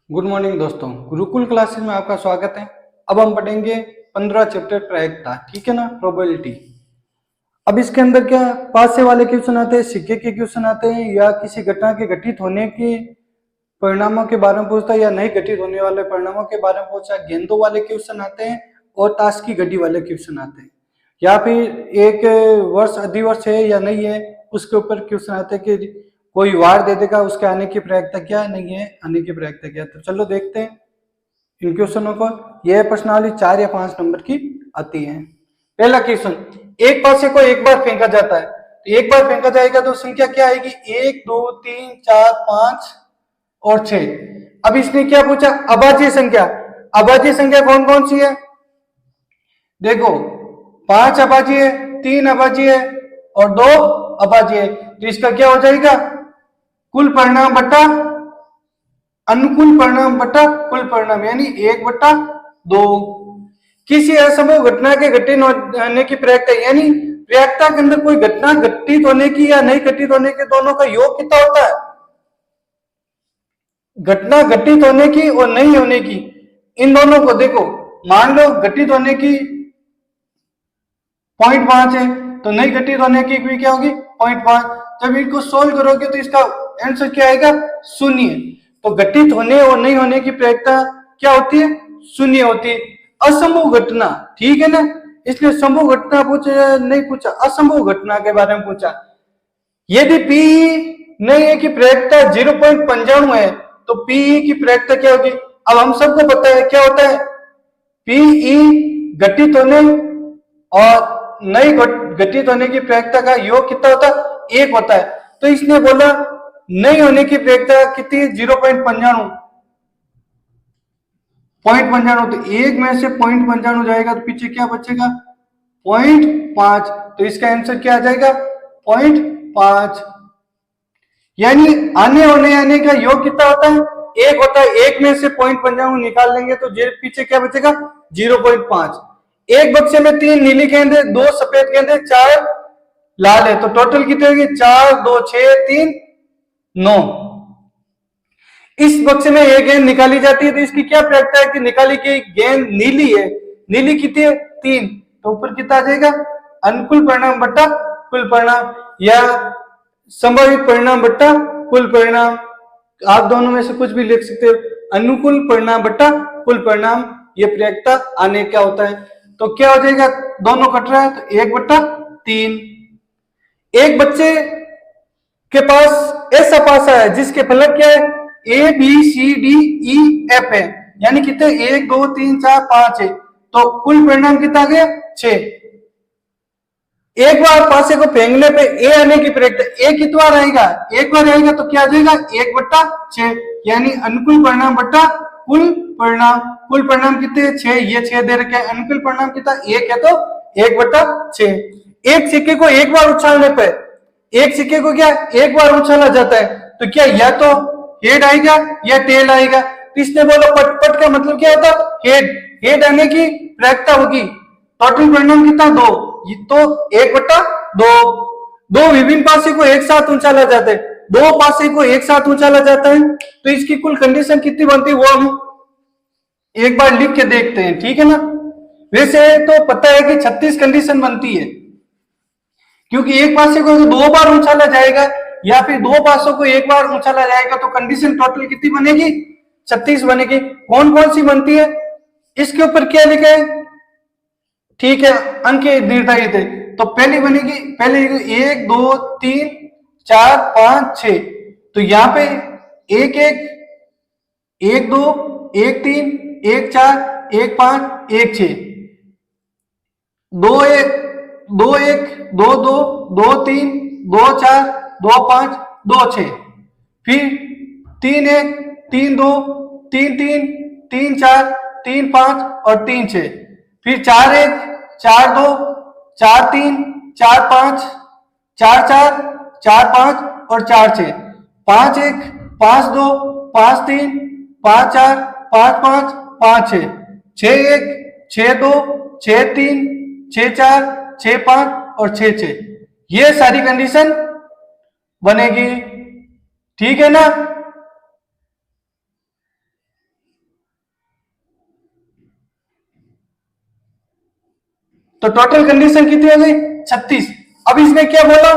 Good morning दोस्तों, Gurukul classes में आपका स्वागत है। अब हम पढ़ेंगे 15 चैप्टर प्रायिकता, ठीक है ना, प्रोबेबिलिटी। अब इसके अंदर क्या पास से वाले क्वेश्चन आते हैं, सिक्के के क्वेश्चन आते हैं, या किसी घटना के घटित होने के परिणामों के बारे में पूछता है, या नहीं घटित होने वाले परिणामों के बारे में पूछता है। गेंदों वाले क्वेश्चन आते हैं और ताश की घड़ी वाले क्वेश्चन आते हैं, या फिर एक वर्ष अधिवर्ष है या नहीं है उसके ऊपर क्वेश्चन आते हैं कि कोई वार दे देगा, उसके आने की प्रायिकता क्या है, नहीं है आने की प्रायिकता क्या है। तो चलो देखते हैं इन क्वेश्चनों को। यह प्रश्नावली 4 या 5 नंबर की आती है। पहला क्वेश्चन, एक पासे को एक बार फेंका जाता है, तो एक बार फेंका जाएगा तो संख्या क्या आएगी, 1 2 3 4 5 और 6। अब इसने क्या पूछा, अभाज्य संख्या। अभाज्य संख्या कौन कौन सी है, देखो 5 अभाज्य है, 3 अभाज्य है और 2 अभाज्य है। तो इसका क्या हो जाएगा, कुल परिणाम बटा अनुकूल परिणाम बटा कुल परिणाम, यानी 1/2। किसी असंभव घटना के घटित होने की प्रायिकता, यानी प्रायिकता के अंदर कोई घटना घटित होने की या नहीं घटित होने के दोनों का योग कितना होता है। घटना घटित होने की और नहीं होने की, इन दोनों को देखो, मान लो घटित होने की 0.5 है तो नहीं घटित होने की भी क्या होगी 0.5। जब इनको सोल्व करोगे तो इसका आंसर क्या आएगा, 0। तो घटित होने और नहीं होने की प्रायिकता क्या होती है, 0 होती है। असंभव घटना, ठीक है ना, इसलिए संभव घटना पूछा नहीं पूछा, असंभव घटना के बारे में पूछा। यदि पी नहीं है कि प्रायिकता 0.95 है तो पी की प्रायिकता क्या होगी। अब हम सबको पता है क्या होता है, पी घटित होने और नहीं घटित होने की प्रायिकता का योग कितना होता है, 1 होता है। तो इसने बोला नहीं होने की प्रायिकता कितनी, 0.95। तो 1 में से 0.95 जाएगा तो पीछे क्या बचेगा, 0.5। तो इसका आंसर क्या आ जाएगा, 0.5। यानी आने होने आने का योग कितना होता है, 1 होता है। 1 में से 0.95 निकाल लेंगे तो पीछे क्या बचेगा, 0.5। एक बक्से में 3 नीली गेंदे, 2 सफेद गेंदे, 4 लाल है, तो टोटल कितने होगी, 4 2 6 3 9। इस बक्से में एक गेंद निकाली जाती है तो इसकी क्या प्रायिकता है कि निकाली गई गेंद नीली है, नीली कितनी है, 3। तो ऊपर कितना आ जाएगा, अनुकूल परिणाम बट्टा कुल परिणाम, या संभावित परिणाम बट्टा कुल परिणाम। आप दोनों में से कुछ भी लिख सकते हो, अनुकूल परिणाम बट्टा कुल परिणाम, ये प्रायिकता आने क्या होता है। तो क्या हो जाएगा, दोनों कट रहा है तो 1/3। एक बच्चे के पास ऐसा पासा है जिसके फलक क्या है, A B C D E F है, यानी कितने 1 2 3 4 5 है। तो कुल परिणाम कितना गया, 6। एक बार पासे को फेंकने पे ए आने की प्रायिकता, ए कितना आएगा, एक बार आएगा तो क्या आ जाएगा, 1/6, यानी अनुकूल परिणाम बट्टा कुल परिणाम। कुल परिणाम कितने, 6, ये 6 दे रखे हैं। अनुकूल परिणाम कितना, 1 है तो 1/6। एक सिक्के को एक बार उछालने पे, एक सिक्के को क्या एक बार उछाला जाता है तो क्या या तो हेड आएगा या टेल आएगा। तो इसने बोला पट का मतलब क्या होता, हेड। हेड आने की प्रायिकता होगी। टोटल परिणाम कितना, 2, तो 1/2। दो विभिन्न पासे को एक साथ उछाला जाता है, 2 पासे को एक साथ उछाला जाता है, तो इसकी कुल कंडीशन कितनी बनती है वो हम एक बार लिख के देखते हैं, ठीक है ना। वैसे तो पता है कि 36 कंडीशन बनती है, क्योंकि एक पासे को 2 बार उछाला जाएगा या फिर 2 पासों को एक बार उछाला जाएगा तो कंडीशन टोटल कितनी बनेगी, 36 बनेगी। कौन कौन सी बनती है, इसके ऊपर क्या लिखा है, ठीक है, अंक निर्धारित है। तो पहली बनेगी, पहले 1 2 3 4 5 6, तो यहाँ पे 1 1 1 2 1 3 1 4 1 5 1 6, 2 1 2 1 2 2 2 3 2 4 2 5 2 6, फिर 3 1 3 2 3 3 3 4 3 5 और 3 6, फिर 4 1 4 2 4 3 4 5 4 4 4 5 और 4 6, 5 1 5 2 5 3 5 4 5 5 5 6, 6 1 6 2 6 3 6 4 6 5 और 6 6, ये सारी कंडीशन बनेगी, ठीक है ना। तो टोटल कंडीशन कितनी हो गई 36। अब इसने क्या बोला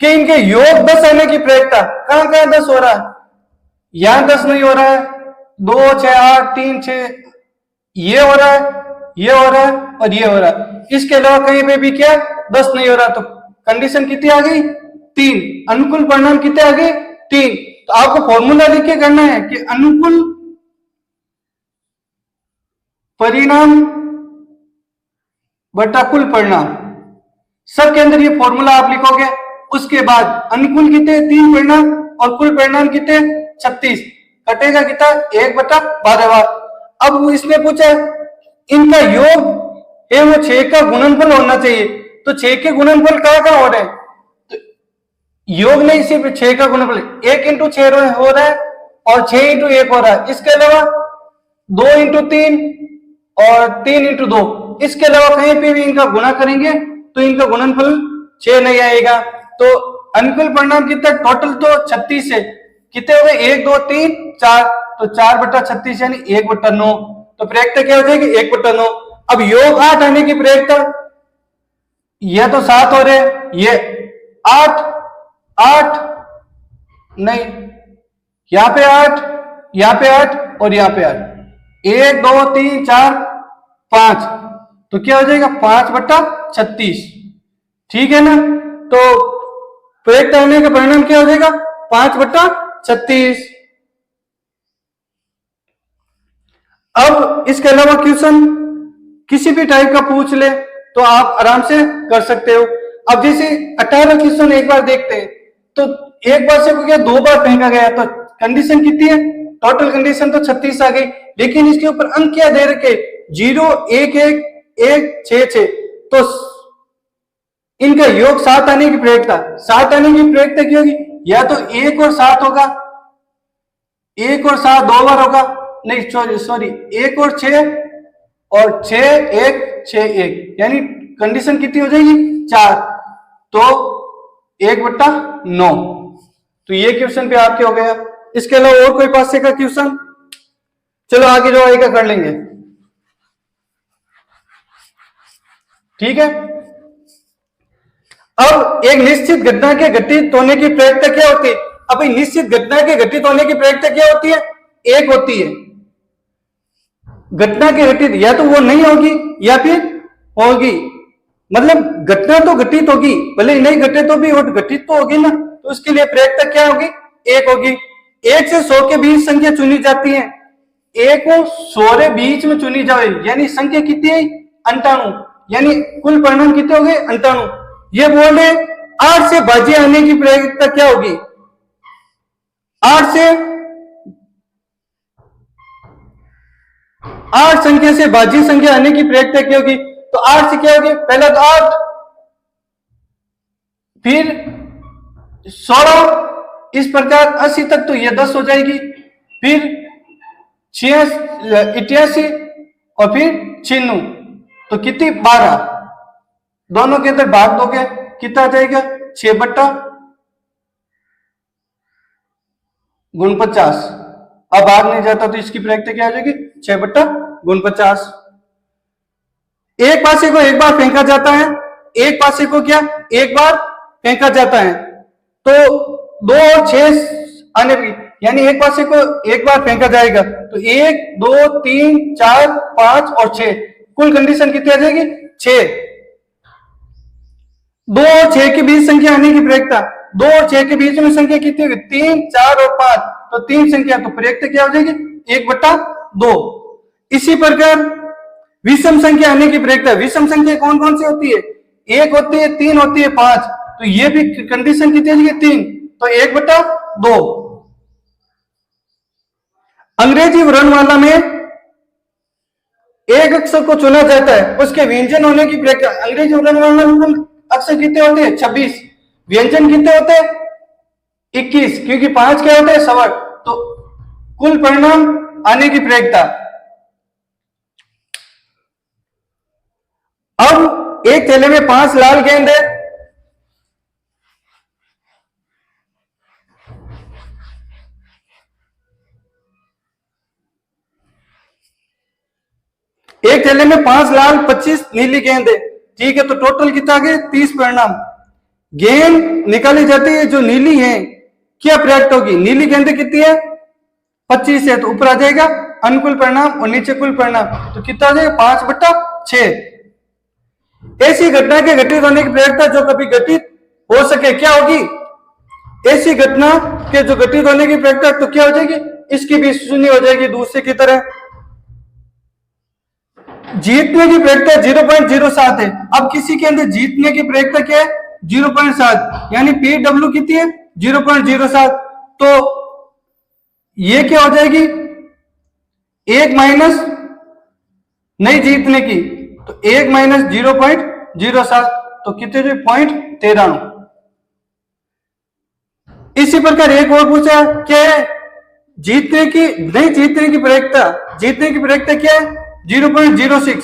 कि इनके योग 10 आने की प्रयोगता, कहां कहां 10 हो रहा है, यहां 10 नहीं हो रहा है, 2 6 8 3 6, ये हो रहा है, ये हो रहा है और ये हो रहा है, इसके अलावा कहीं पे भी क्या 10 नहीं हो रहा। तो कंडीशन कितनी आ गई 3, अनुकूल परिणाम कितने आ गए 3। तो आपको फॉर्मूला लिख के करना है कि अनुकूल परिणाम बटा कुल परिणाम, सबके अंदर ये फॉर्मूला आप लिखोगे। उसके बाद अनुकूल कितने 3 परिणाम और कुल परिणाम कितने 36, कटेगा कितना 1/12। अब इसने पूछा इनका योग है वो 6 का गुणनफल होना चाहिए, तो 6 के गुणनफल कहां कहां हो रहे हैं, तो योग नहीं सिर्फ 6 का गुणनफल 1 × 6 हो रहा है और 6 × 1 हो रहा है, इसके अलावा 2 × 3 और 3 × 2, इसके अलावा कहीं पे भी इनका गुणा करेंगे तो इनका गुणनफल 6 नहीं आएगा। तो अनुकूल परिणाम कितना टोटल तो 36 है, कितने हो गए 1 2 3 4, तो 4/36 यानी 1/9। तो प्रयोक्ता क्या हो जाएगी 1/9। अब योग 8 आने की प्रयोक्ता, यह तो 7 हो रहे, ये 8 8 नहीं, यहां पे 8, यहां पे 8 और यहां पे 8, 1 2 3 4 5, तो क्या हो जाएगा 5/36, ठीक है ना। तो प्रयोक्ता होने का परिणाम क्या हो जाएगा 5/36। अब इसके अलावा क्वेश्चन किसी भी टाइप का पूछ ले तो आप आराम से कर सकते हो। अब जैसे 18 क्वेश्चन एक बार देखते हैं, तो एक बार से क्या 2 बार फेंका गया, तो कंडीशन कितनी है, टोटल कंडीशन तो 36 आ गई, लेकिन इसके ऊपर अंक क्या दे रखे 0 1 1 1 6 6, तो इनका योग 7 आने की प्रयोक्ता, 7 आने की प्रयोक्ता क्या होगी, या तो 1 और 7 होगा, 1 और 7 2 बार होगा, नहीं सॉरी 1 और 6 और 6 1 6 1, यानी कंडीशन कितनी हो जाएगी 4, तो 1/9। तो ये क्वेश्चन पे आपके हो गया। इसके अलावा और कोई पास का क्वेश्चन, चलो आगे जो आएगा कर लेंगे, ठीक है। अब एक निश्चित घटना के घटित होने की प्रयोक्ता क्या होती है, अब निश्चित घटना के घटित होने की प्रयोक्ता क्या होती है, एक होती है। घटना के घटित या तो वो नहीं होगी या फिर होगी, मतलब घटना तो घटित होगी, भले नहीं घटे तो भी वो घटित तो होगी ना, तो उसके लिए प्रयोक्ता क्या होगी एक होगी। 1 से 100 के बीच संख्या चुनी जाती है, 1 को 100 के बीच में चुनी जाए, यानी संख्या कितनी है 98, यानी कुल परिणाम कितने हो गए 98। ये बोले 8 से बाजी आने की प्रयोक्ता क्या होगी, 8 संख्या से बाजी संख्या आने की प्रयोक्ता क्या होगी, तो 8 से क्या होगी, पहला तो 8, फिर 16, इस प्रकार 80 तक, तो ये 10 हो जाएगी, फिर 88 और फिर 96, तो कितनी 12, दोनों के अंदर भाग दोगे कितना आ जाएगा 6/49। अब भाग नहीं जाता तो इसकी प्रयोक्ता क्या आ जाएगी 6/49। एक पासे को एक बार फेंका जाता है, एक पासे को क्या एक बार फेंका जाता है, तो 2 और 6 आने भी, यानी एक पासे को एक बार फेंका जाएगा, तो 1 2 3 4 5 और 6, कुल कंडीशन कितनी आ जाएगी 6। 2 और 6 के बीच संख्या आने की प्रयोक्ता, 2 और 6 के बीच में संख्या कितनी होगी 3 4 और 5, तो 3 संख्या, तो प्रयोक्ता क्या हो जाएगी 1/2। इसी प्रकार विषम संख्या आने की प्रयोक्ता, विषम संख्या कौन कौन सी होती है, 1 होती है 3 होती है 5, तो ये भी कंडीशन कितनी आ जाएगी 3, तो 1/2। अंग्रेजी वर्णमाला में एक अक्षर को चुना जाता है, उसके व्यंजन होने की प्रक्रिया, अंग्रेजी वर्णमाला में अक्षर कितने होते हैं 26, व्यंजन कितने होते हैं 21, क्योंकि 5 क्या होते हैं स्वर, तो कुल परिणाम आने की प्रक्रिया। अब एक थैले में 5 लाल गेंद है, एक थैले में 5 लाल 25 नीली गेंद है, ठीक है, तो टोटल कितना आ गया 30 परिणाम। गेंद निकाली जाती है जो नीली है क्या प्राप्त होगी, नीली गेंद कितनी है 25 है, तो ऊपर आ जाएगा अनुकूल परिणाम और नीचे कुल परिणाम, तो कितना आ जाएगा 5/6। ऐसी घटना के घटित होने की प्रयोजकता जो कभी घटित हो सके क्या होगी, ऐसी घटना के जो घटित होने की प्रयोजकता तो क्या हो जाएगी, इसकी भी शून्य हो जाएगी दूसरे की तरह। जीतने की प्रयोजकता 0.07 है। अब किसी के अंदर जीतने की प्रयोजकता क्या है 0.7, यानी PW कितनी है 0.07, तो ये क्या हो जाएगी 1 माइनस नहीं जीतने की, तो 1 माइनस 0.07, तो कितने 0.93। इसी प्रकार एक और पूछा क्या है जीतने की नहीं जीतने की प्रयोजकता, जीतने की प्रयोजकता क्या है 0.06,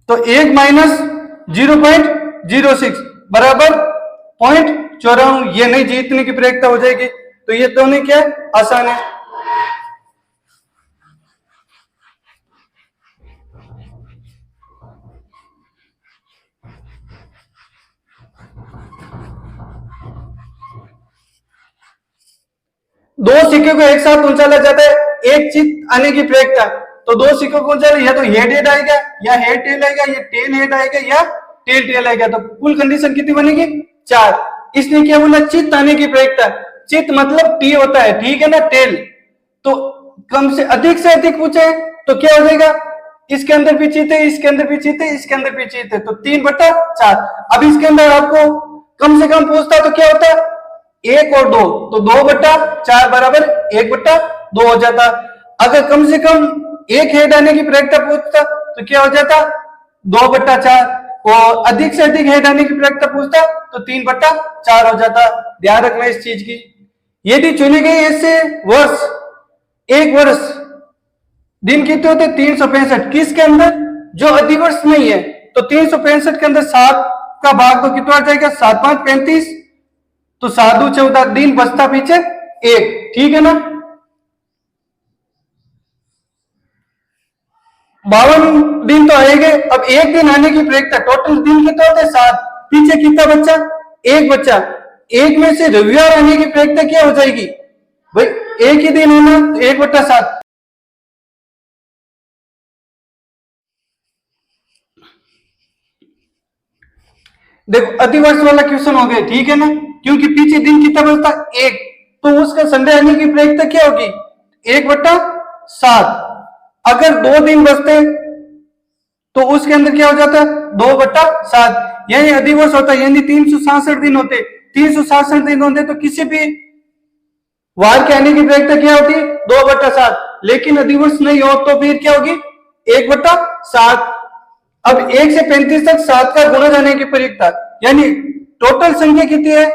तो 1 माइनस 0.06 बराबर 0.94, ये नहीं जीतने की प्रयोजकता हो जाएगी। तो ये दोनों क्या आसान है। दो सिक्के को एक साथ उछाला जाता है, एक चित आने की प्रयोजकता, तो दो सिक्कों को उछाले या तो हेड हेड आएगा या हेड टेल आएगा या टेल हेड आएगा या टेल टेल आएगा, तो कुल कंडीशन कितनी बनेगी 4। इसने क्या बोला चित आने की प्रयोजकता, चित मतलब टी होता है, ठीक है ना, टेल, तो कम से अधिक पूछे तो क्या हो जाएगा, इसके अंदर भी चित है, इसके अंदर भी चित है, इसके अंदर भी चित है, तो 3/4। अब इसके अंदर आपको कम से कम पूछता तो क्या होता है 1 और 2, तो 2/4 बराबर 1/2 हो जाता। अगर कम से कम एक हेड आने की प्रयोजकता पूछता तो क्या हो जाता 2/4, और अधिक से अधिक हेड आने की प्रयोजकता पूछता तो 3/4 हो जाता। ध्यान रखना इस चीज की। यदि चुने गए ऐसे वर्ष, एक वर्ष दिन कितने होते 365, किसके अंदर जो अधिवर्ष नहीं है, तो 365 के अंदर 7 का भाग तो कितना आ जाएगा 7 5 35, तो 7 2 14 दिन बचता पीछे 1, ठीक है ना। 52 दिन तो आएंगे। अब एक दिन आने की प्रयोजकता, टोटल दिन कितना होते 7, पीछे कितना बच्चा 1 बच्चा, एक में से रविवार आने की प्रयोजकता क्या हो जाएगी भाई, एक ही दिन होना 1/7। देखो अधिवर्ष वाला क्वेश्चन हो गया, ठीक है ना, क्योंकि पीछे दिन कितना बचता 1, तो उसका संडे आने की प्रयोजकता क्या होगी 1/7। अगर 2 दिन बचते तो उसके अंदर क्या हो जाता 2/7, यानी अधिवर्ष होता, यानी 366 दिन होते, 366 दिन होते, तो किसी भी वार के आने की प्रयोजकता क्या होती 2/7, लेकिन अधिवर्ष नहीं हो तो फिर क्या होगी 1/7। अब 1 से 35 तक 7 का गुणा जाने की प्रयोजकता, यानी टोटल संख्या कितनी है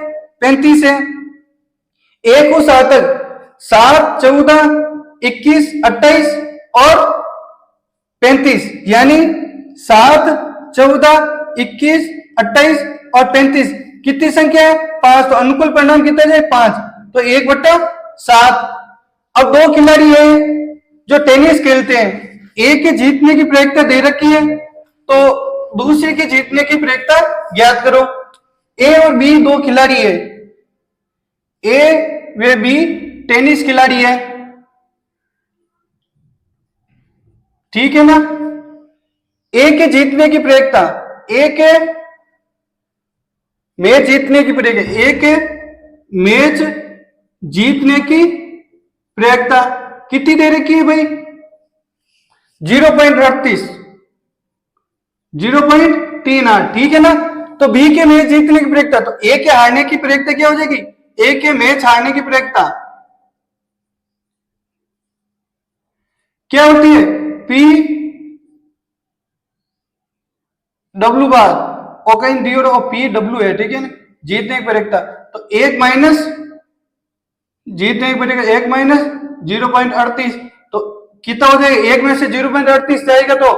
35 है, 1 को 7 तक 7 14 21 28 और 35, यानी 7 14 21 28 और 35 कितनी संख्या है 5, तो अनुकूल परिणाम कितना है 5, तो 1/7। अब 2 खिलाड़ी हैं जो टेनिस खेलते हैं, एक के जीतने की प्रयोजकता दे रखी है, तो दूसरे के जीतने की प्रयोजकता ज्ञात करो। ए और बी 2 खिलाड़ी है, ए व बी टेनिस खिलाड़ी है, ठीक है ना। ए के जीतने की प्रयोजकता, ए के मैच जीतने की प्रयोजकता, ए के मैच जीतने की प्रयोजकता कितनी दे रखी है भाई 0.38 0.38, ठीक है ना। तो बी के मैच जीतने की प्रयोजकता, तो ए के हारने की प्रयोजकता क्या हो जाएगी, ए के मैच हारने की प्रयोजकता क्या होती है P W बार और कहीं डी और P W है, ठीक है ना, जीतने की प्रयोजकता, तो 1 माइनस जीतने की प्रयोजकता 1 माइनस 0.38, तो कितना हो जाएगा 1 में से 0.38 जाएगा तो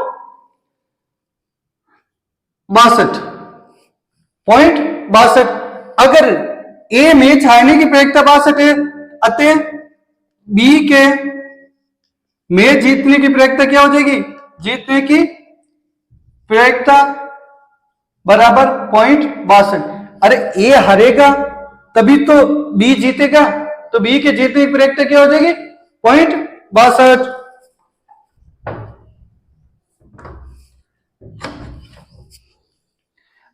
62.62। अगर ए मैच हारने की प्रयोजकता 62 है, अतः बी के मैच जीतने की प्रयोक्ता क्या हो जाएगी, जीतने की प्रयोक्ता बराबर 0.62। अरे ए हारेगा तभी तो बी जीतेगा, तो बी के जीतने की प्रयोक्ता क्या हो जाएगी 0.62।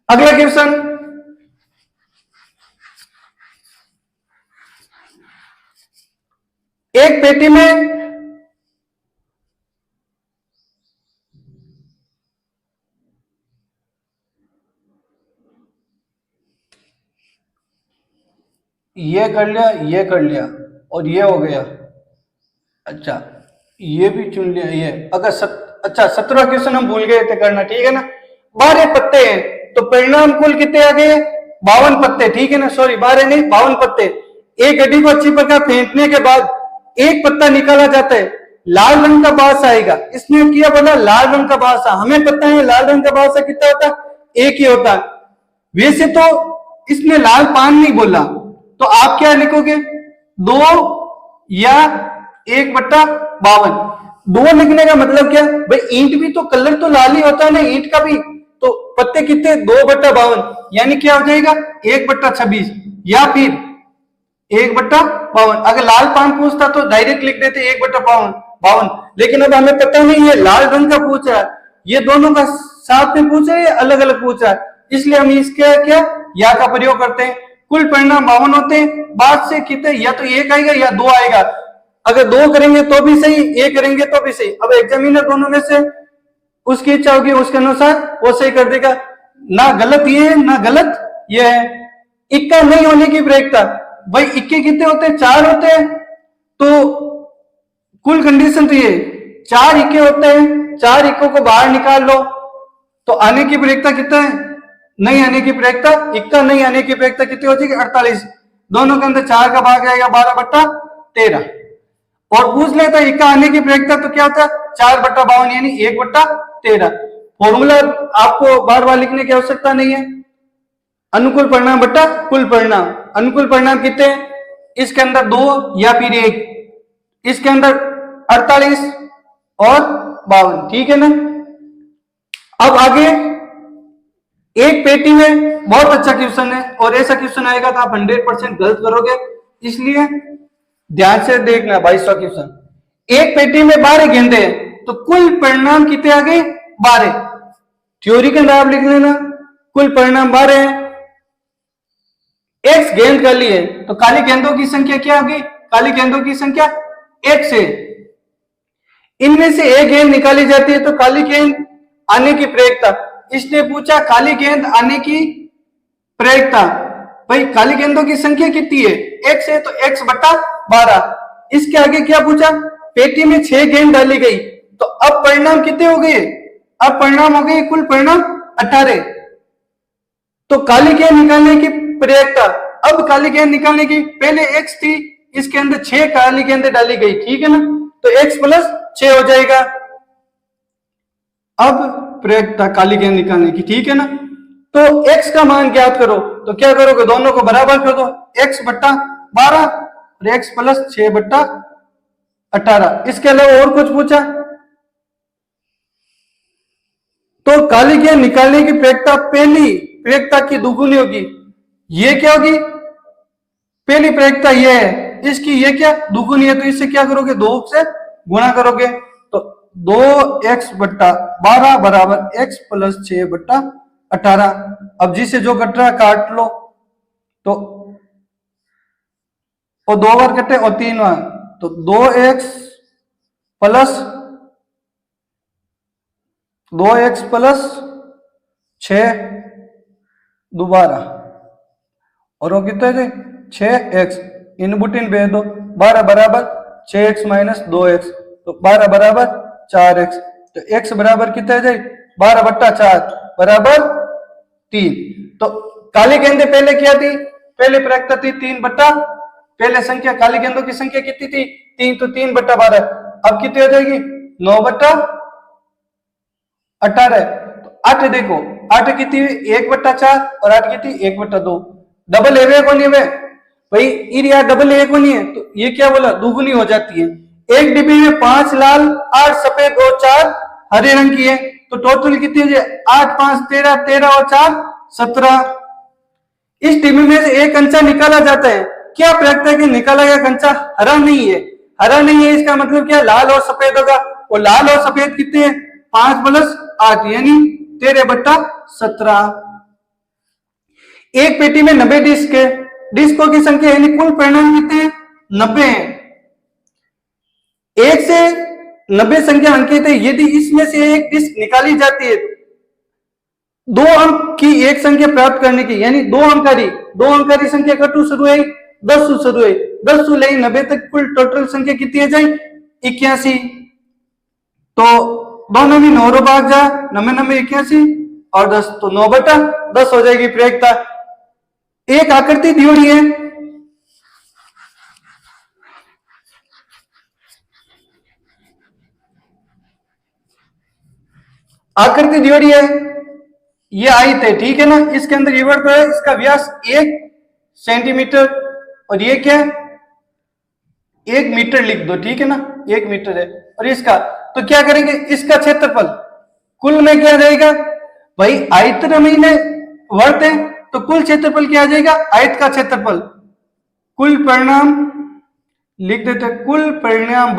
अगला क्वेश्चन, एक पेटी में ये कर लिया, ये कर लिया और ये हो गया। अच्छा ये भी चुन लिया ये। अगर अच्छा 17वां क्वेश्चन हम भूल गए थे करना, ठीक है ना। 12 पत्ते हैं तो परिणाम कुल कितने आ गए, 52 पत्ते, ठीक है ना। सॉरी 12 नहीं 52 पत्ते। एक गड्डी को अच्छी प्रकार फेंटने के बाद एक पत्ता निकाला जाता है, लाल रंग का बास आएगा। इसने किया बोला लाल रंग का बासा, हमें पता है लाल रंग का बासा कितना होता है, एक ही होता है। वैसे तो इसने लाल पान नहीं बोला, तो आप क्या लिखोगे 2 या 1/52। 2 लिखने का मतलब क्या भाई, ईंट भी तो कलर तो लाल ही होता है ना ईंट का भी, तो पत्ते कितने 2/52, यानी क्या हो जाएगा 1/26 या फिर 1/52। अगर लाल पान पूछता तो डायरेक्ट लिख देते 1/52, लेकिन अब हमें पता नहीं है लाल रंग का पूछ रहा है, ये दोनों का साथ में पूछ रहा है, अलग अलग पूछ रहा है, इसलिए हम इसके क्या या का प्रयोग करते हैं। कुल परिणाम 52 होते हैं, बाद से कितने या तो 1 आएगा या 2 आएगा। अगर 2 करेंगे तो भी सही, 1 करेंगे तो भी सही। अब एग्जामिनर दोनों में से उसकी इच्छा होगी उसके अनुसार वो सही कर देगा। ना गलत ये है ना गलत ये है। इक्का नहीं होने की प्रयोक्ता, भाई इक्के कितने होते हैं 4 होते हैं, तो कुल कंडीशन तो ये 4 इक्के होते हैं, 4 इक्कों को बाहर निकाल लो तो आने की प्रयोक्ता कितना है, नहीं आने की प्रयोक्ता, इक्का नहीं आने की प्रयोक्ता कितनी हो जाएगी 48। दोनों के अंदर 4 का भाग आएगा 12/13। और पूछ लेता है इक्का आने की प्रयोक्ता तो क्या होता है 4/52 यानी 1/13। फॉर्मूला आपको बार बार लिखने की आवश्यकता नहीं है। अनुकूल परिणाम बटा कुल परिणाम, अनुकूल परिणाम कितने हैं, इसके अंदर 2 या फिर 1, इसके अंदर 48 और 52, ठीक है ना। अब आगे एक पेटी में, बहुत अच्छा क्वेश्चन है और ऐसा क्वेश्चन आएगा तो आप 100% गलत करोगे, इसलिए ध्यान से देखना। 22वां क्वेश्चन, एक पेटी में 12 गेंदे हैं तो कुल परिणाम कितने आ गए 12। थ्योरी के अंदर आप लिख लेना कुल परिणाम 12 है। x गेंद कर लिए तो काली गेंदों की संख्या क्या होगी, काली गेंदों की संख्या x है। इनमें से एक गेंद निकाली जाती है तो काली गेंद आने की प्रयोक्ता, इसने पूछा काली गेंद आने की प्रयोक्ता, भाई काली गेंदों की संख्या कितनी है x है तो x/12। इसके आगे क्या पूछा, पेटी में 6 गेंद डाली गई तो अब परिणाम कितने हो गए, अब परिणाम हो गए कुल परिणाम 18। तो काली गेंद निकालने की प्रयोक्ता, अब काली गेंद निकालने की, पहले x थी इसके अंदर 6 काली गेंदें डाली गई, ठीक है ना, तो x + 6 हो जाएगा। अब प्रयोक्ता काली गेंद निकालने की, ठीक है ना, तो x का मान ज्ञात करो, तो क्या करोगे दोनों को बराबर कर दो, x/12 और x + 6/18। इसके अलावा और कुछ पूछा, तो काली गेंद निकालने की प्रयोक्ता पहली प्रयोक्ता की दुगुनी होगी। ये क्या होगी, पहली प्रयोक्ता ये है, इसकी ये क्या दुगुनी है, तो इससे क्या करोगे 2 से गुणा करोगे, तो 2x/12 बराबर x + 6/18। अब जिसे जो कट रहा काट लो, तो और 2 बार कटे और 3 बार, तो 2x + 6 दोबारा, और वो कितने थे 6x, इन बुटिन भेज दो, 12 बराबर 6x - 2x, तो 12 बराबर 4x, तो x बराबर कितना जाए 12/4 बराबर 3। तो काली गेंदें पहले क्या थी, पहले प्रयोक्ता थी 3 बट्टा, पहले संख्या काली गेंदों की संख्या कितनी थी 3, तो 3/12, अब कितनी हो जाएगी 9/18। तो 8 देखो 8 कितनी 1/4 और 8 कितनी 1/2, डबल एवे को नहीं है भाई, इरिया डबल ए को नहीं है, तो ये क्या बोला दुगुनी हो जाती है। एक डिब्बी में 5 लाल, 8 सफेद और 4 हरे रंग की है, तो टोटल कितनी हो जाए? 8 5 13, 13 और 4 17। इस डिब्बी में से एक कंचा निकाला जाता है, क्या प्रयोग है कि निकाला गया कंचा हरा नहीं है? हरा नहीं है इसका मतलब क्या? लाल और सफेद होगा, और लाल और सफेद कितने हैं? 5 प्लस 8 यानी 13/17। एक पेटी में 90 डिस्क है, डिस्कों की संख्या यानी कुल परिणाम कितने हैं? 90 है। 1 से 90 संख्या अंकित है, यदि इसमें से एक डिस्क निकाली जाती है 2 अंक की एक संख्या प्राप्त करने की, यानी 2 अंकारी संख्या कटु शुरू है 10 से शुरू है, 10 से लेकर 90 तक कुल टोटल संख्या कितनी आ जाए? 81। तो दोनों में 9 भाग जा, 90 81 और 10, तो 9/10 हो जाएगी प्रयोगता। एक आकृति दी हुई है, आकृति दी हुई है, ये आयत है, ठीक है ना। इसके अंदर ये वर्ग है, इसका व्यास 1 सेंटीमीटर और ये क्या है? 1 मीटर लिख दो, ठीक है ना, 1 मीटर है। और इसका तो क्या करेंगे? इसका क्षेत्रफल कुल में क्या जाएगा भाई? आयतन में वर्ग है तो कुल क्षेत्रफल क्या आ जाएगा? आयत का क्षेत्रफल। कुल परिणाम लिख देते, कुल परिणाम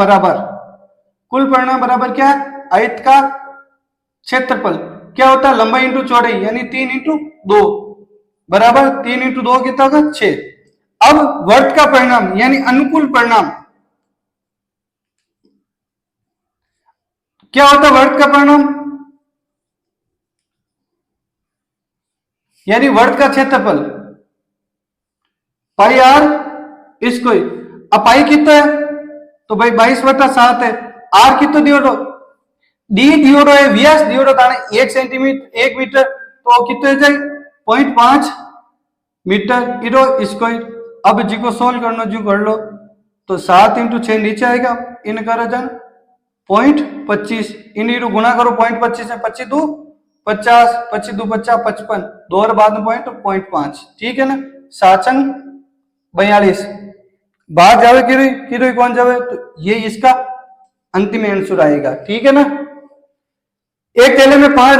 बराबर क्या है? आयत का क्षेत्रफल। क्या होता है? लंबाई इंटू चौड़ाई, यानी 3 इंटू 2 बराबर 3 इंटू 2 कितना होगा? 6। अब वर्ग का परिणाम यानी अनुकूल परिणाम क्या होता है? वर्ग का परिणाम यानी वर्ग का क्षेत्रफल पाई आर स्क्वायर। अब पाई कितना है? तो भाई 22/7 है। आर कितना दियो? डी दियो है, व्यास दियो था 1 सेंटीमीटर 1 मीटर, तो कितने जाए? 0.5 मीटर इरो स्क्वायर। अब जी को सोल्व करना जो कर लो, तो 7 इंटू 6 नीचे आएगा, इन करो जन 0.25 इन इरो गुणा करो 0.25 है, 25 2 50, 25 2 50 55, 2 और बाद में 0.5, ठीक है ना। 7 42 बाहर जावे किरो कौन जावे, तो ये इसका अंतिम आंसर आएगा, ठीक है ना। एक थैले में 5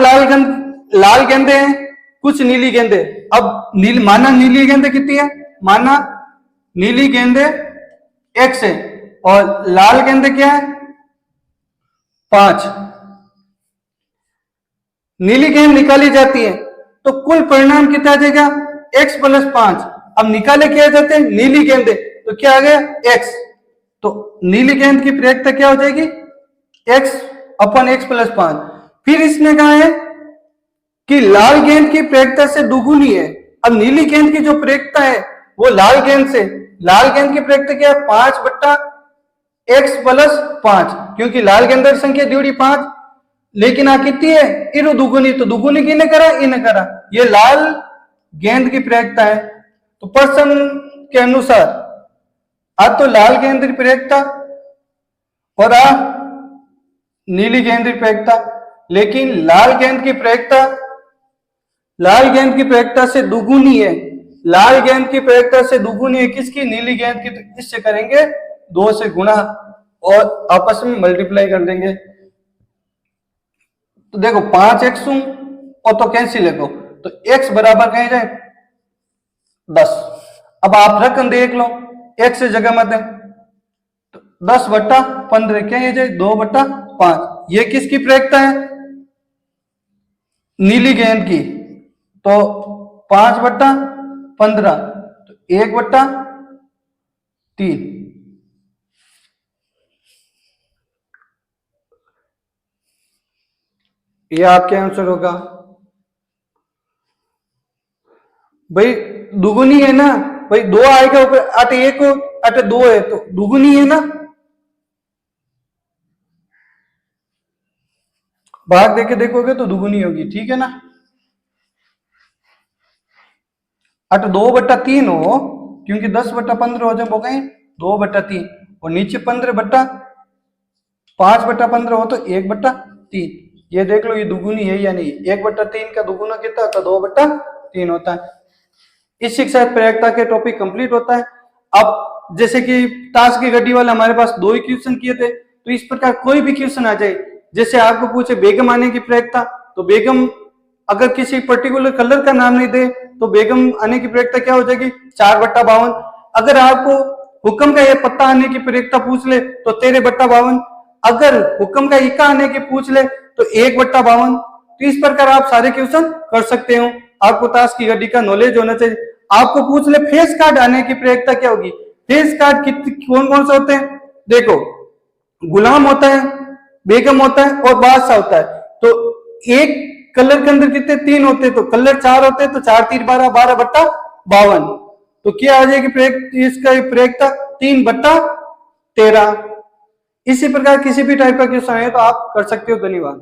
लाल गेंदे हैं, कुछ नीली गेंदे। अब माना नीली गेंदे कितनी है? माना नीली गेंदे x है और लाल गेंदे क्या है? 5। नीली गेंद निकाली जाती है तो कुल परिणाम कितना आ जाएगा? x + 5। अब निकाले क्या जाते हैं? नीली गेंदे, तो क्या आ गया? x। तो नीली गेंद की प्रयोगता क्या हो जाएगी? x/x + 5। फिर इसने कहा है कि लाल गेंद की प्रयोगता से दुगुनी है। अब नीली गेंद की जो प्रयोगता है वो लाल गेंद की प्रयोगता क्या है? 5/x + 5, क्योंकि लाल गेंद की संख्या ड्यूटी 5, लेकिन आ कितनी है? इरो दुगुनी, तो दुगुनी किने करा? इन करा। ये लाल गेंद की प्रयोगता है। तो प्रश्न के अनुसार आ तो लाल गेंद की प्रयोगता और आ नीली गेंद की प्रयोगता, लेकिन लाल गेंद की प्रयोगता से दुगुनी है। लाल गेंद की प्रयोगता से दुगुनी है किसकी? नीली गेंद की। तो इससे करेंगे 2 से गुणा और आपस में मल्टीप्लाई कर देंगे। तो देखो 5x और तो कैंसिल है, तो x बराबर कहीं जाए 10। अब आप रकम देख लो, x से जगह मत है, तो 10/15 क्या जाए? 2/5। ये किसकी प्रयोगता है? नीली गेंद की। तो 5/15, तो 1/3। ये आपके आंसर होगा भाई। दुगुनी है ना भाई, 2 आएगा ऊपर, 8 1 8 2 है, तो दुगुनी है ना। भाग देके देखोगे तो दुगुनी होगी, ठीक है ना। 8 2/3 हो, क्योंकि 10/15 हो जाए वो कहीं 2/3, और नीचे 5/15 हो तो 1/3। ये देख लो ये दुगुनी है या नहीं। 1/3 का दुगुना कितना होता है? 2/3 होता है। इस शिक्षा प्रयोगता के टॉपिक कंप्लीट होता है। अब जैसे कि ताश की गड्डी वाला हमारे पास 2 ही क्वेश्चन किए थे, तो इस प्रकार कोई भी क्वेश्चन आ जाए, जैसे आपको पूछे बेगम आने की प्रयोक्ता, तो बेगम अगर किसी पर्टिकुलर कलर का नाम नहीं दे तो बेगम आने की प्रयोक्ता क्या हो जाएगी 4/52। अगर आपको हुक्म का ये पत्ता आने की प्रयोक्ता पूछ ले तो 13/52। अगर हुक्म का इका आने की पूछ ले तो 1/52। तो इस प्रकार आप सारे क्वेश्चन कर सकते हो। आपको ताश की गड्डी का नॉलेज होना चाहिए। आपको पूछ ले फेस कार्ड आने की प्रयोक्ता क्या होगी, फेस कार्ड कौन कौन से होते हैं, देखो गुलाम होता है, बेगम होता है और बादशाह होता है। तो एक कलर के अंदर कितने 3 होते हैं, तो कलर 4 होते हैं, तो 4 3 12 12/52। तो क्या आ जाएगी इसका प्रयोक्ता 3/13। इसी प्रकार किसी भी टाइप का क्वेश्चन है तो आप कर सकते हो। धन्यवाद।